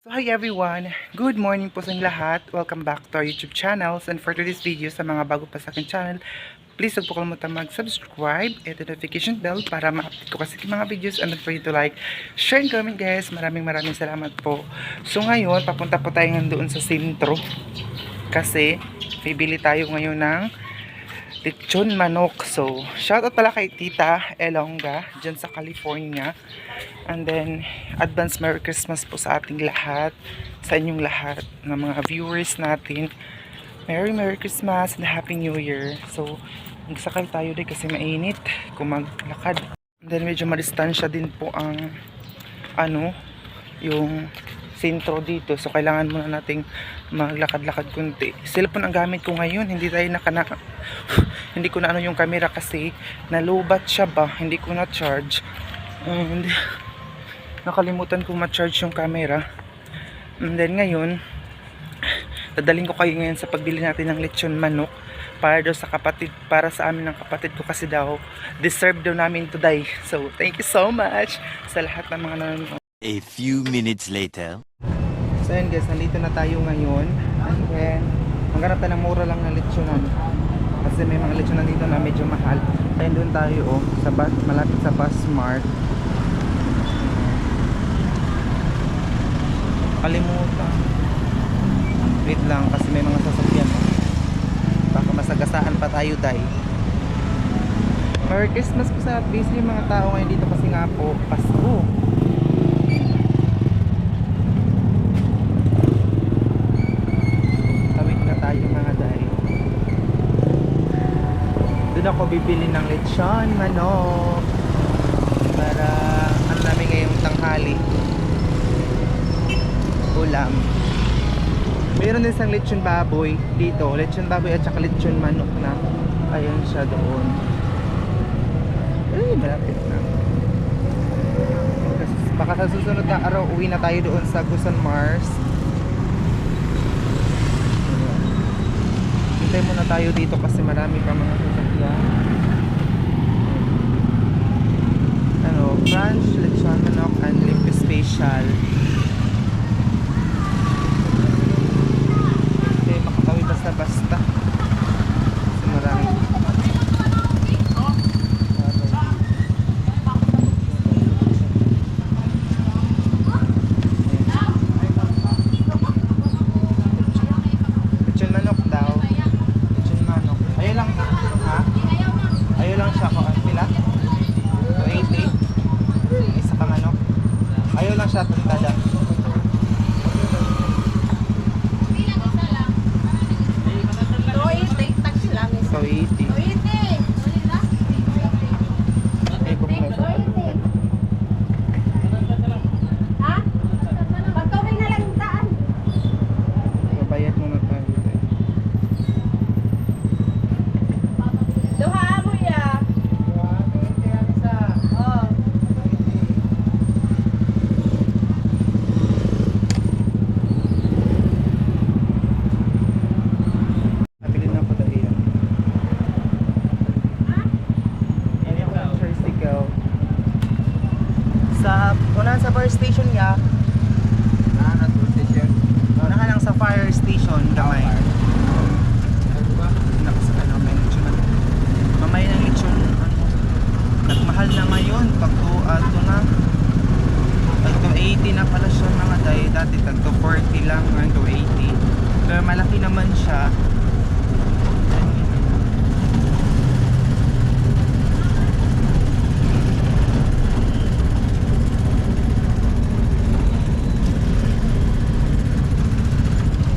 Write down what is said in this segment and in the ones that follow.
So hi everyone, good morning po sa inyong lahat. Welcome back to our YouTube channels, and for today's video sa mga bago pa sa aking channel, please huwag po kalimutan mag-subscribe at the notification bell para ma-update ko kasi yung mga videos, and don't forget to like, share, and comment guys. Maraming salamat po. So ngayon, papunta po tayo doon sa sentro kasi bibili tayo ngayon ng lechon manok. So shoutout pala kay Tita Elonga dyan sa California. And then, advance Merry Christmas po sa ating lahat, sa inyong lahat, ng mga viewers natin. Merry Christmas and Happy New Year. So, magsakay tayo din kasi mainit kung maglakad. And then, medyo madistansya din po ang, yung sentro dito. So, kailangan muna nating maglakad-lakad kunti. Cellphone ang gamit ko ngayon. Hindi tayo hindi ko na yung camera kasi nalubat siya ba. Hindi ko na charge. And nakalimutan kong ma-charge yung camera. And then ngayon, dadaling ko kayo ngayon sa pagbili natin ng lechon manok para daw sa kapatid, para sa amin ng kapatid ko kasi daw deserve daw namin today. So thank you so much sa lahat ng mga nanonood. A few minutes later. So yun guys, nandito na tayo ngayon. And then maghanap tayo ng mura lang na lechonan kasi may mga lechonan dito na medyo mahal. Kaya doon tayo sa malapit sa Bus Mart. Kalimutan. Wait lang kasi may mga sasakyan. Baka masagasaan pa tayo, day. Merry Christmas po sa busy yung mga tao ngayon dito kasi nga po Pasko. Tawid na tayo mga day. Doon ako bibili ng lechon manok para ano namin ngayong tanghali. Ulam. Mayroon din isang lechon baboy dito, lechon baboy at saka lechon manok na ayun siya doon. Malapit na. Baka sa susunod na araw uwi na tayo doon sa Gusan Mars. Hintay muna tayo dito kasi marami pa mga sasakyan. Crunch, lechon manok and limpi special. Basta kasi marami lechon manok daw, lechon manok ayaw lang, ha? Ayaw lang siya ko, pila? 280 isa pa manok ayaw lang siya tada. So 80. Ay, bukla siya. Ha? Pagkawin na lang yung daan. Babayad muna tayo. Duha mo ya. Oh. Nabili na ako dahil yan. Yan yung tricycle. Unahan sa fire station niya. Unahan lang sa fire station. Gamay. Nakasakay na may lechon. Mamay ng lechon. Nagmahal na ngayon. Pag ito na. Tag 280 na pala siya mga day. Dati tag 240 lang. Ngayon 280. Pero malaki naman siya.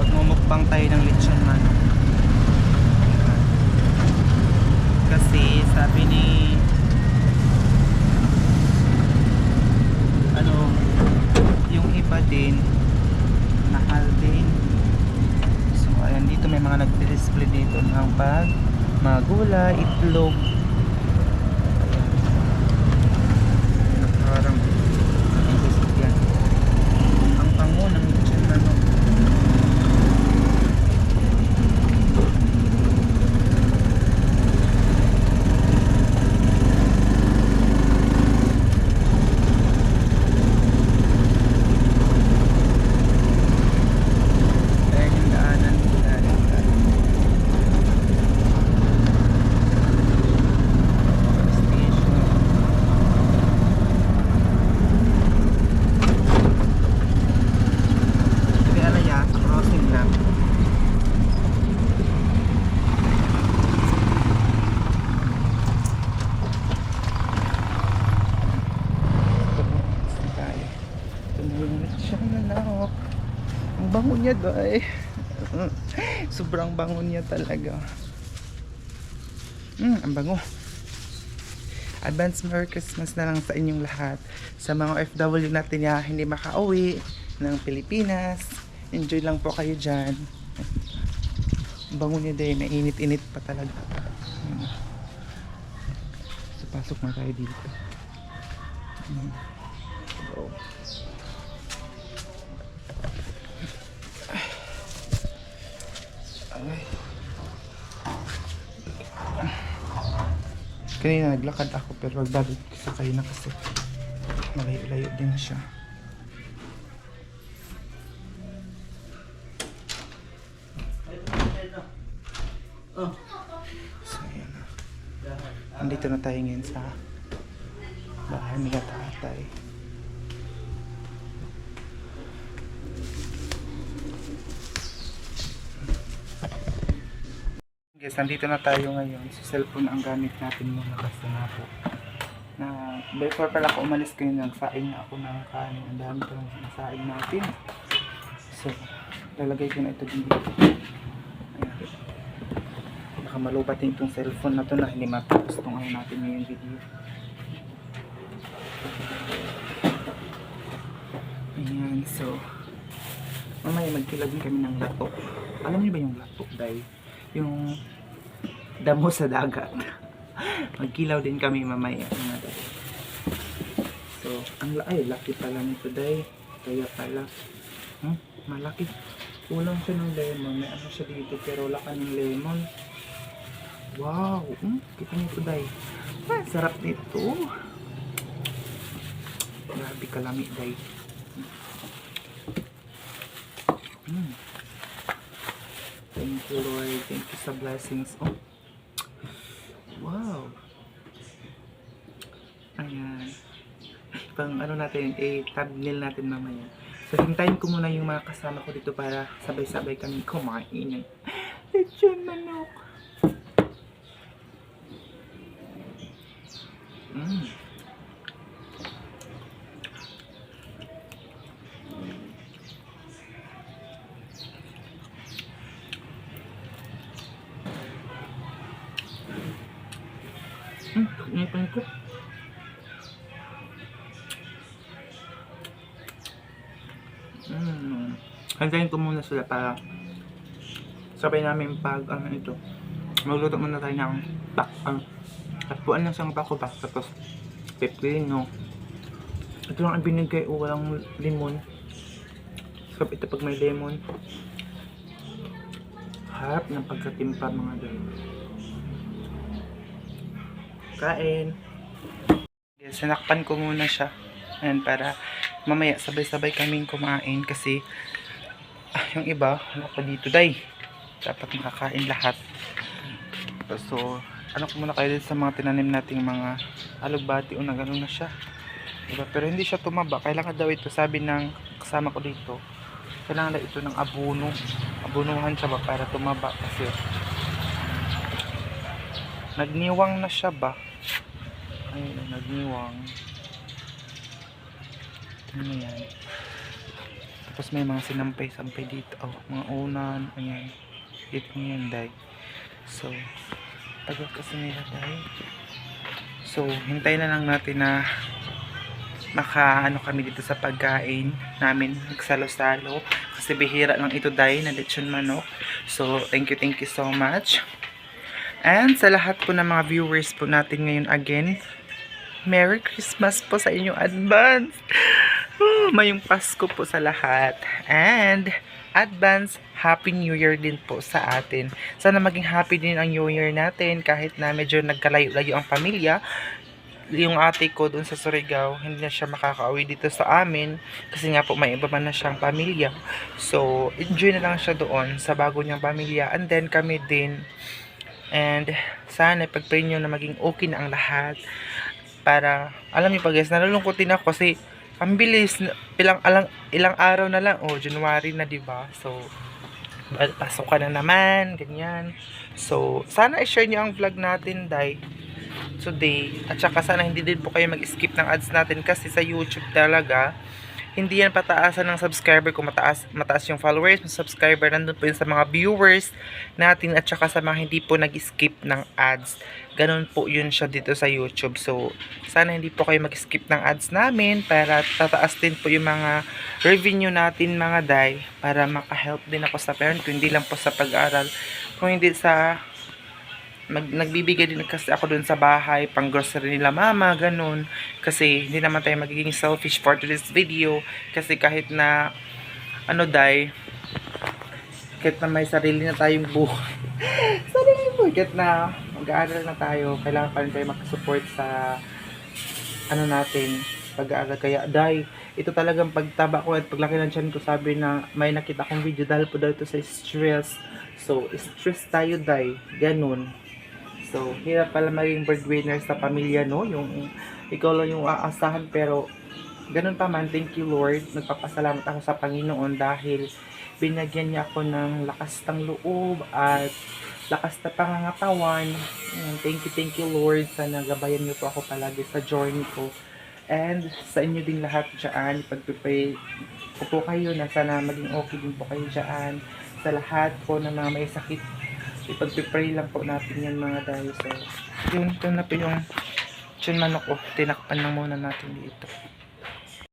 Pagmumukbang tayo ng lechon manok. Kasi sabi ni yung iba din mahal din. So ayan, dito may mga nagdi-display dito ng mga gulay, itlog. Ayan. Parang yan. Ang pango ng lechon manok. manok. Ang bango niya, day. Sobrang bango niya talaga. Ang bango. Advance Merry Christmas na lang sa inyong lahat. Sa mga OFW natin na hindi makauwi ng Pilipinas, enjoy lang po kayo dyan. Ang bango niya din, mainit-init pa talaga. So, pasok na tayo dito. So, ay. Kanina naglakad ako pero magbalik sa kayo na kasi malayo-layo din siya. So ayan na. Andito na tayo ngayon sa bahay ni Tatay. Guys, nandito na tayo ngayon. Si cellphone ang gamit natin muna kasi nga po. Na, before pala ako umalis kayo, nagsaing na ako ng kanin. Ang dami pa lang nasaing natin. So, lalagay ko na ito dito. Ayan. Baka malubatin itong cellphone na to na hindi matapos itong ano natin ngayong video. Ayan, so mamaya magkilagin kami ng lato. Alam niyo ba yung lato, day? Yung damo sa dagat. Magkilaw din kami mamaya. So, ay, laki pala nito, day. Kaya pala. Malaki. Kulang siya ng lemon. May ano siya dito, pero wala ka ng lemon. Wow. Kita niyo ito, day. Sarap nito. Grabe kalami, day. Thank you, Lord. Thank you sa blessings. Oh. Wow. Ayan. Pang ano natin, thumbnail natin mamaya. So, hintayin ko muna yung mga kasama ko dito para sabay-sabay kami kumain. Lechon manok. Ngayon ko. Hantayin ko muna sila para sabay namin pag ito. Magluto muna tayo ng takpuan lang siyang bako ba. Tapos pepino. Ito lang ang binigay o walang limon. Sarap ito pag may lemon. Harap ng pagkatimpa mga dalawa. Kain. Yes, sinakpan ko muna siya. Ayan, para mamaya sabay-sabay kaming kumain kasi yung iba, wala pa dito, day. Dapat makakain lahat. So, ano ko muna kayo sa mga tinanim nating mga alugbati o na gano'n na siya. Diba? Pero hindi siya tumaba. Kailangan daw ito, sabi ng kasama ko dito, kailangan daw ito ng abono. Abonuhan siya ba para tumaba kasi nagniwang na siya ba? Ayun, nagniwang. Ano yan? Tapos may mga sinampay-sampay dito. Oh, mga unan. Ayan. Dito ngayon, day. So, tagal kasi nila, day. So, hintay na lang natin na maka-ano kami dito sa pagkain namin. Nagsalo-salo. Kasi bihira lang ito, day, na lechon manok. So, thank you so much. And sa lahat po ng mga viewers po natin ngayon again, Merry Christmas po sa inyong advance. Mayong Pasko po sa lahat. And advance Happy New Year din po sa atin. Sana maging happy din ang New Year natin kahit na medyo nagkalayo-layo ang pamilya. Yung ate ko doon sa Surigao, hindi na siya makakauwi dito sa amin kasi nga po may iba man na siyang pamilya. So, enjoy na lang siya doon sa bago niyang pamilya. And then kami din. And sana ipag-pray nyo na maging okay na ang lahat. Para, alam niyo pa guys, nalulungkot din ako kasi ang bilis, ilang araw na lang, January na, diba? So, pasok ka na naman, ganyan. So, sana i-share niyo ang vlog natin, day, today. At saka sana hindi din po kayo mag-skip ng ads natin kasi sa YouTube talaga, hindi yan pataasan ng subscriber ko, mataas yung followers, yung subscriber, nandun po yun sa mga viewers natin at saka sa mga hindi po nag-skip ng ads. Ganun po yun siya dito sa YouTube. So, sana hindi po kayo mag-skip ng ads namin para tataas din po yung mga revenue natin mga day, para maka-help din ako sa parent ko, hindi lang po sa pag-aral, kung hindi sa nagbibigay din kasi ako dun sa bahay, pang grocery nila mama, ganun. Kasi hindi naman tayo magiging selfish for this video. Kasi kahit na, day, kahit na may sarili na tayong buhay. Sarili buhay. Kahit na mag-aaral na tayo, kailangan pa rin tayo makasupport sa, natin, pag-aaral. Kaya, day, ito talagang pagtaba ko at paglaki ng tiyan ko, sabi na may nakita kong video dahil po daw ito sa stress. So, stress tayo, day. Ganun. So, hirap pala maging breadwinner sa pamilya, no? Yung ikaw lang yung aasahan, pero ganun pa man, thank you Lord. Nagpapasalamat ako sa Panginoon dahil binagyan niya ako ng lakas ng loob at lakas na pangangatawan. Thank you Lord. Sana gabayan niyo po ako palagi sa journey ko. And sa inyo din lahat dyan, pagpipray ko po kayo na sana maging okay din po kayo dyan. Sa lahat po na mga may sakit, ipagpipray lang po natin yan mga dayo. So, yun, ito na po yung manok ko. Tinakpan lang muna natin dito.